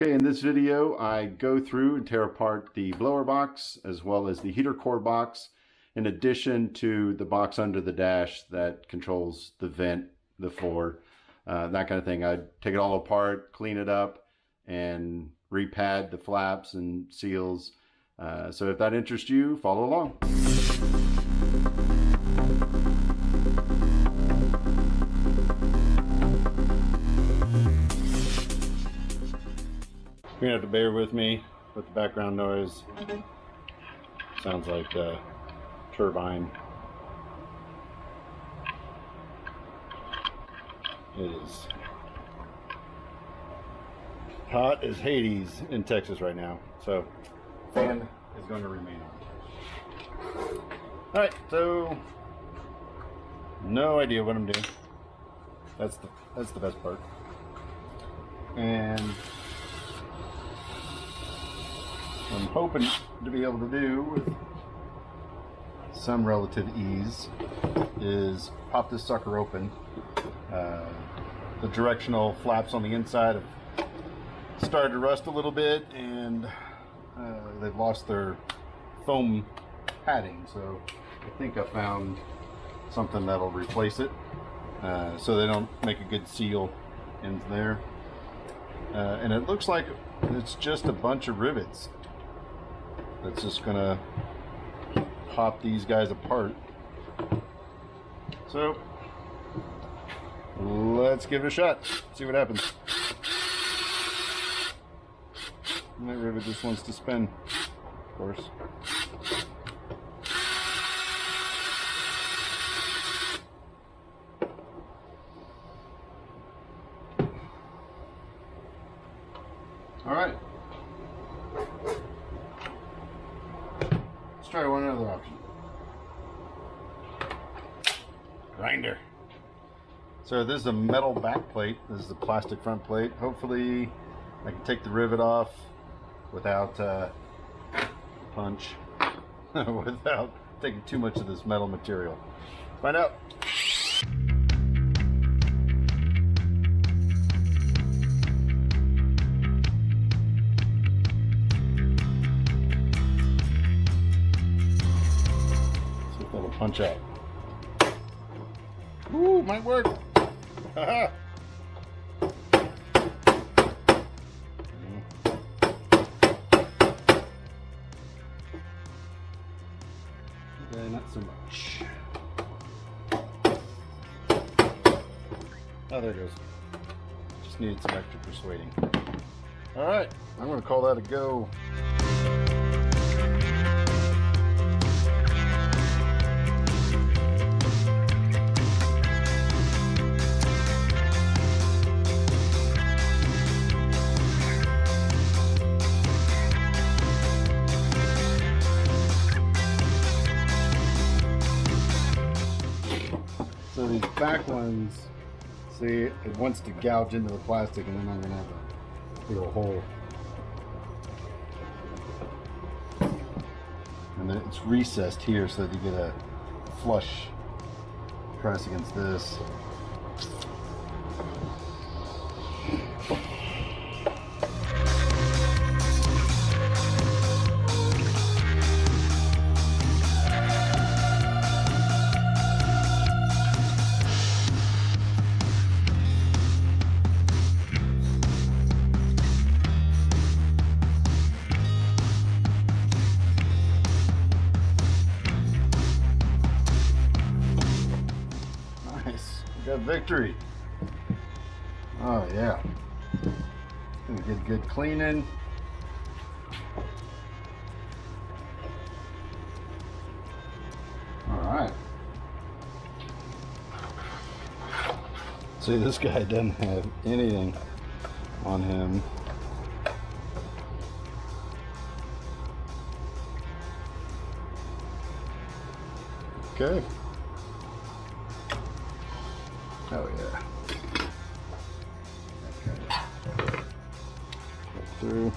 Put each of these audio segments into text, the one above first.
Okay, in this video, I go through and tear apart the blower box as well as the heater core box, in addition to the box under the dash that controls the vent, the floor, that kind of thing. I take it all apart, clean it up, and repad the flaps and seals. So if that interests you, follow along. You're gonna have to bear with me with the background noise. Sounds like a turbine. It is hot as Hades in Texas right now, so fan is going to remain on. All right, so no idea what I'm doing. That's the best part. And I'm hoping to be able to do with some relative ease is pop this sucker open. The directional flaps on the inside have started to rust a little bit, and they've lost their foam padding, so I think I found something that'll replace it, so they don't make a good seal in there. And it looks like it's just a bunch of rivets that's just gonna pop these guys apart. So let's give it a shot, see what happens. And that rivet just wants to spin, of course. All right. Let's try one other option. Grinder. So this is a metal back plate. This is a plastic front plate. Hopefully I can take the rivet off without punch, without taking too much of this metal material. Find out. See if that'll punch out. Ooh, might work. Haha. Okay, not so much. Oh, there it goes. Just needed some extra persuading. All right, I'm going to call that a go. So these back ones, see, it wants to gouge into the plastic, and then I'm gonna have a big old hole. And then it's recessed here so that you get a flush press against this. Got victory. Oh yeah. Gonna get good cleaning. Alright. See, this guy doesn't have anything on him. Okay. Oh yeah. Okay. Go through.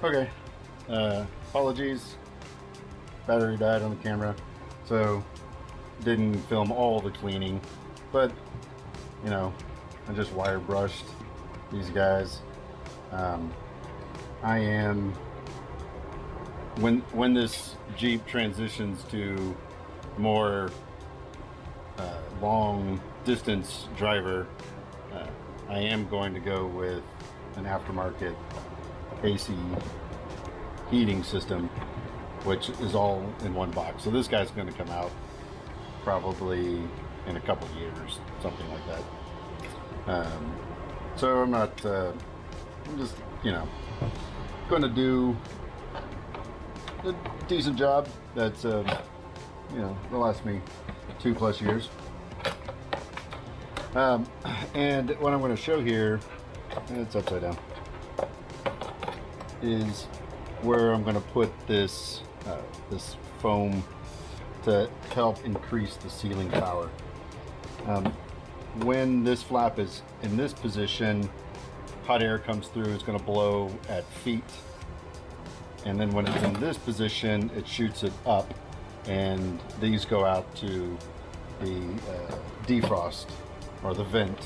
Okay, apologies, battery died on the camera, so didn't film all the cleaning, but you know, I just wire brushed these guys. I am, when this Jeep transitions to more long distance driver, I am going to go with an aftermarket AC heating system, which is all in one box. So this guy's going to come out probably in a couple years, something like that. So I'm not, I'm just, you know, going to do a decent job that's, you know, will last me 2+ years. And what I'm going to show here, it's upside down, is where I'm going to put this this foam to help increase the sealing power. When this flap is in this position, hot air comes through, it's going to blow at feet, and then when it's in this position, it shoots it up, and these go out to the defrost, or the vent,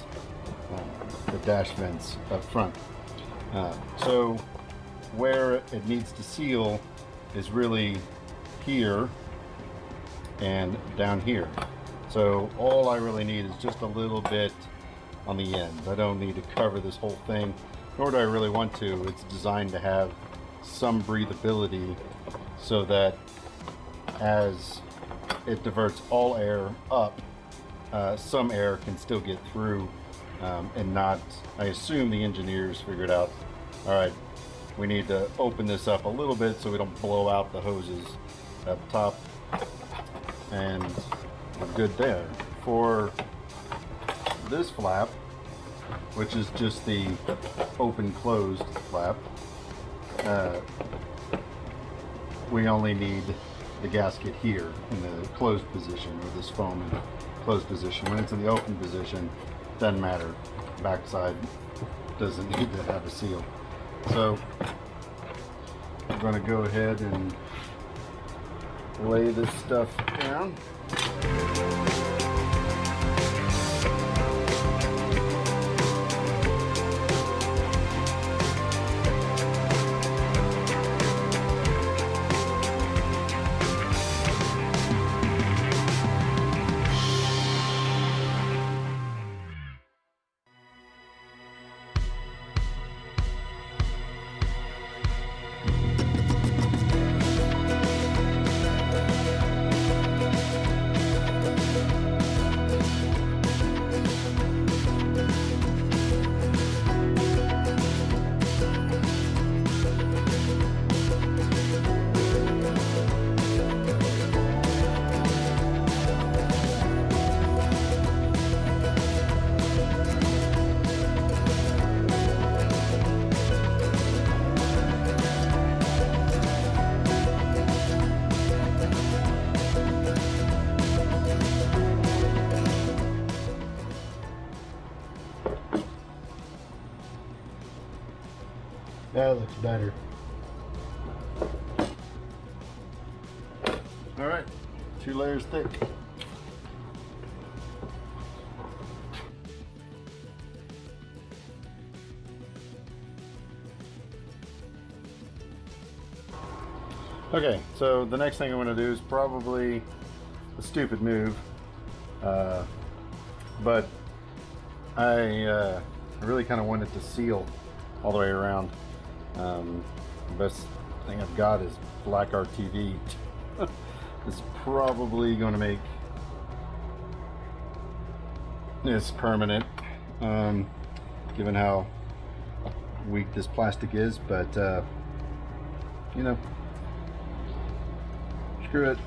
the dash vents up front. So where it needs to seal is really here and down here. So all I really need is just a little bit on the end. I don't need to cover this whole thing, nor do I really want to. It's designed to have some breathability so that as it diverts all air up, some air can still get through, and not, I assume the engineers figured out, all right, we need to open this up a little bit so we don't blow out the hoses at the top, and we're good there. For this flap, which is just the open closed flap, we only need the gasket here in the closed position, or this foam in the closed position. When it's in the open position, doesn't matter. Backside doesn't need to have a seal. So I'm going to go ahead and lay this stuff down. That looks better. All right, 2 layers thick. Okay, so the next thing I'm going to do is probably a stupid move, but I really kind of want it to seal all the way around. The best thing I've got is black RTV. It's probably going to make this permanent, given how weak this plastic is, but you know, screw it.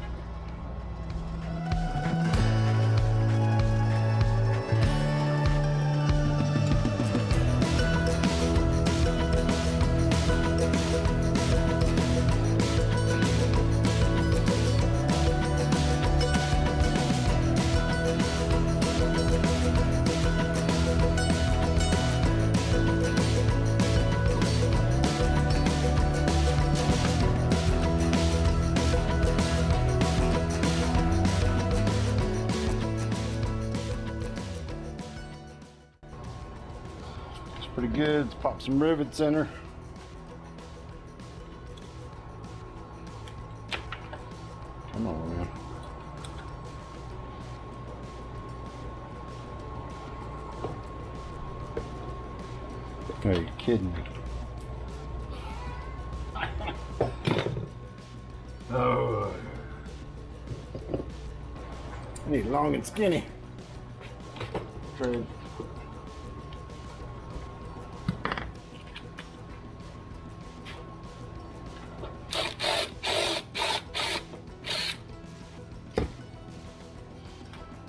pretty good. Let's pop some rivets in her. Come on, man. Are you kidding me? Oh. I need long and skinny. Trade.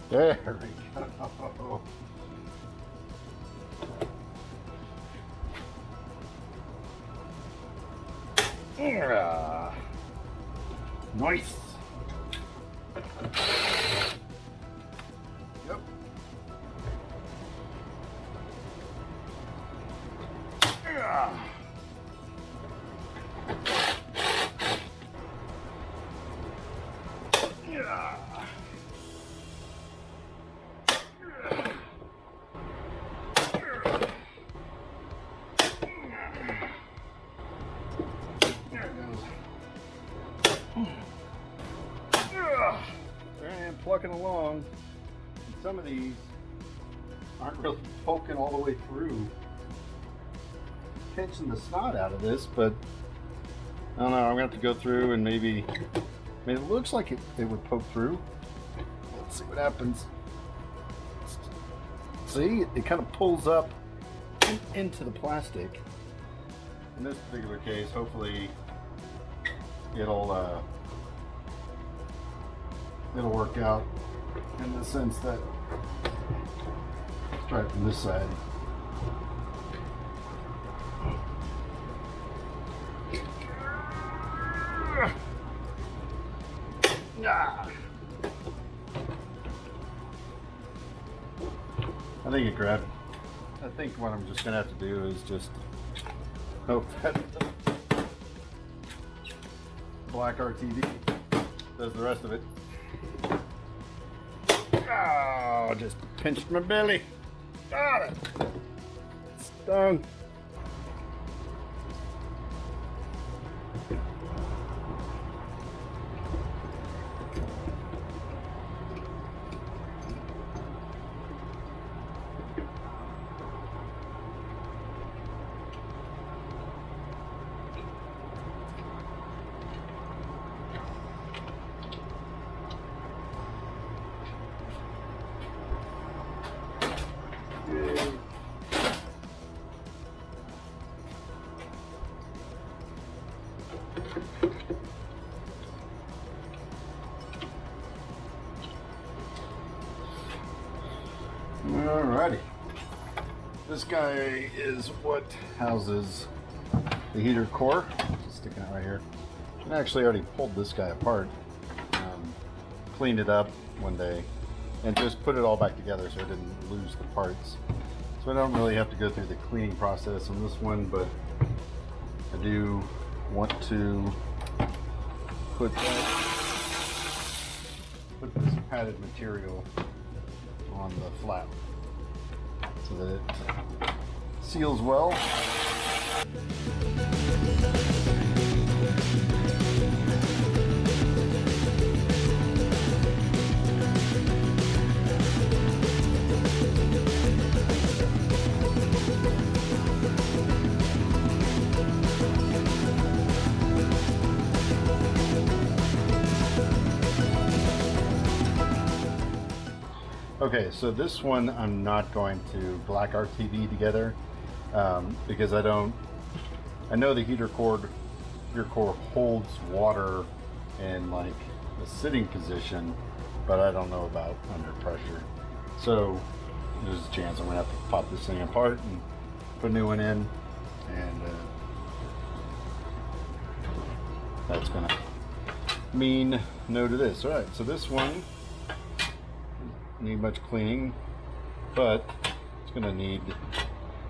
There we go. Yeah. Nice. Yep. Yeah. Yeah. And plucking along. And some of these aren't really poking all the way through, pinching the snot out of this, but I don't know. I'm gonna have to go through and maybe. I mean, it looks like it would poke through. Let's see what happens. See, it kind of pulls up into the plastic. In this particular case, hopefully it'll work out in the sense that, let's try it from this side. I think it grabbed. I think what I'm just gonna have to do is just hope that the black RTV does the rest of it. Oh, just pinched my belly. Got it. Stung. Alrighty. This guy is what houses the heater core. Just sticking out right here. I actually already pulled this guy apart, cleaned it up one day, and just put it all back together so I didn't lose the parts. So I don't really have to go through the cleaning process on this one, but I do want to put this padded material on the flap so that it seals well. Okay, so this one I'm not going to black RTV together because I know the heater core holds water in like the sitting position, but I don't know about under pressure. So there's a chance I'm gonna have to pop this thing apart and put a new one in, and that's gonna mean no to this. All right, so this one need much cleaning, but it's going to need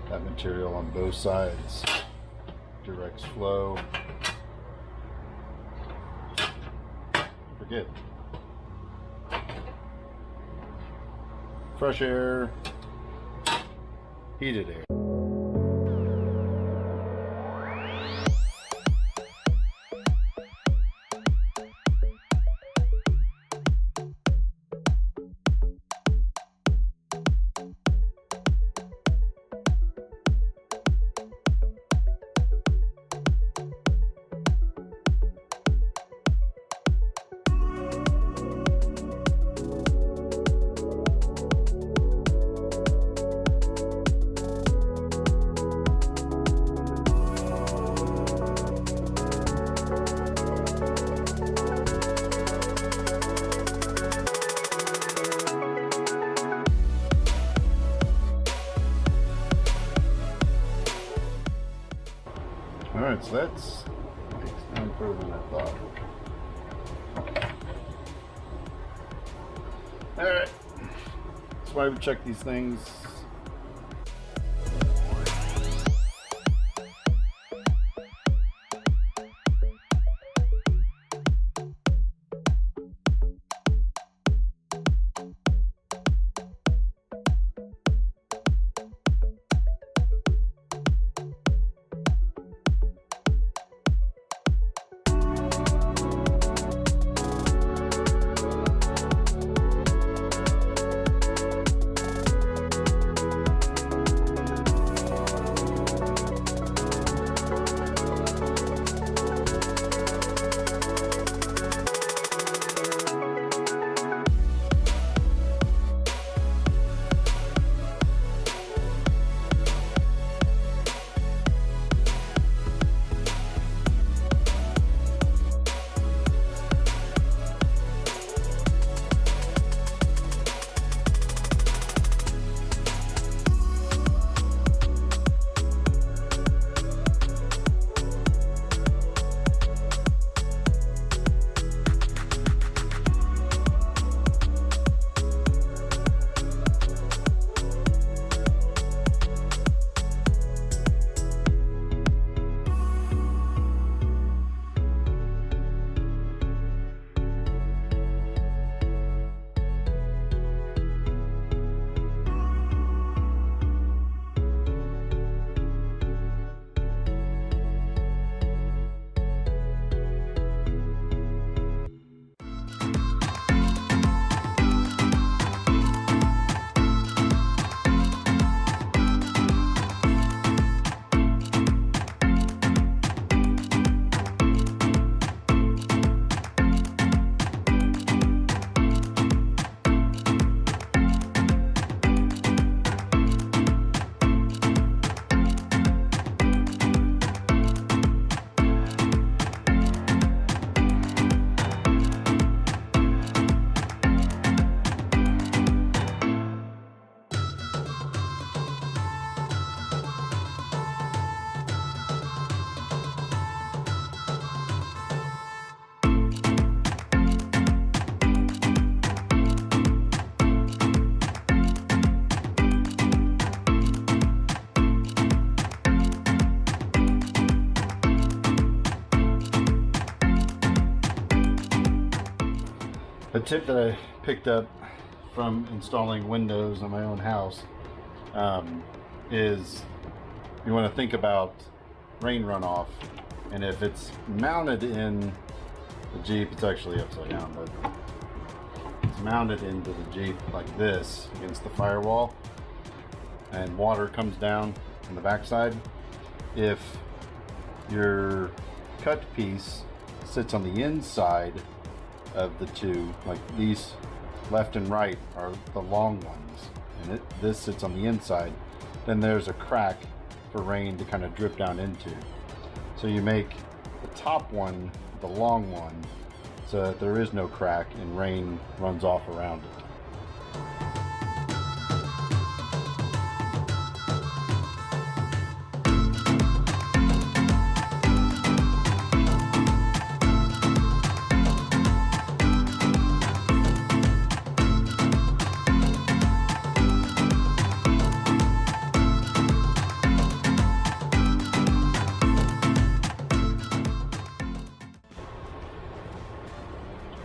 that material on both sides. Directs flow. Forget. Fresh air, heated air. Alright, so that's down further than I thought. Alright, that's why we check these things. A tip that I picked up from installing windows on my own house is you want to think about rain runoff, and if it's mounted in the Jeep, it's actually upside down, but it's mounted into the Jeep like this against the firewall, and water comes down on the backside. If your cut piece sits on the inside of the two, like these left and right are the long ones, and this sits on the inside, then there's a crack for rain to kind of drip down into. So you make the top one the long one so that there is no crack and rain runs off around it.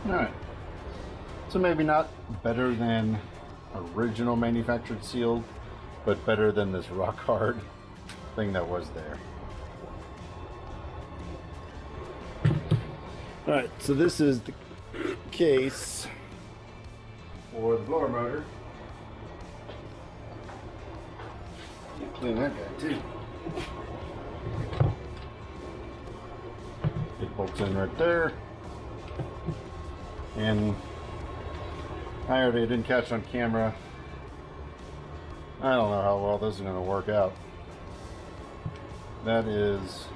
Alright, so maybe not better than original manufactured seal, but better than this rock hard thing that was there. Alright, so this is the case for the blower motor. Clean that guy too. It bolts in right there. And I already didn't catch on camera. I don't know how well this is going to work out. That is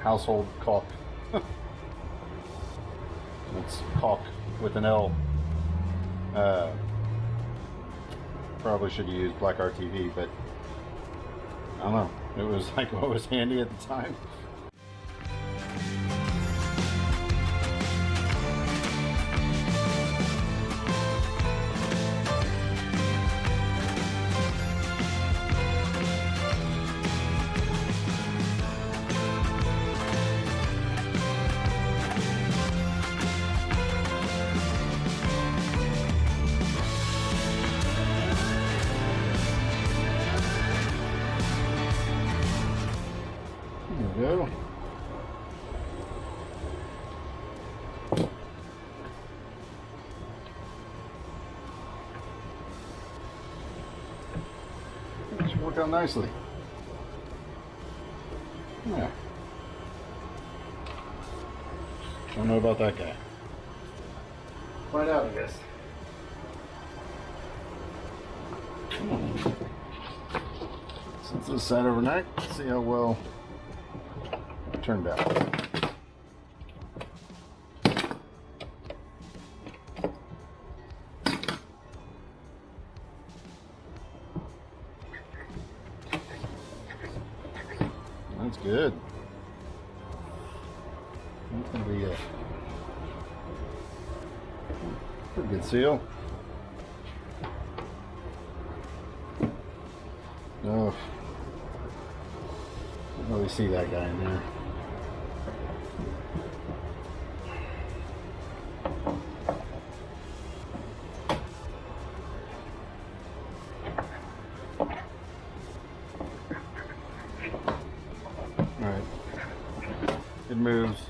household caulk. It's caulk with an L. Probably should have used black RTV, but I don't know. It was like what was handy at the time. There we go. It should work out nicely. Yeah. Don't know about that guy. Find out, I guess. Since this sat overnight, let's see how well it turned out. That's good. That's gonna be a pretty good seal. Oh, don't really see that guy in there. Alright, it moves.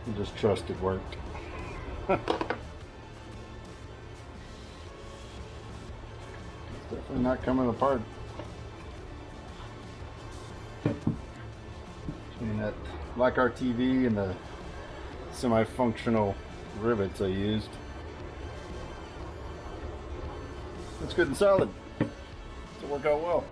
You just trust it worked. It's definitely not coming apart. Between that black RTV and the semi-functional rivets I used, it's good and solid. It'll work out well.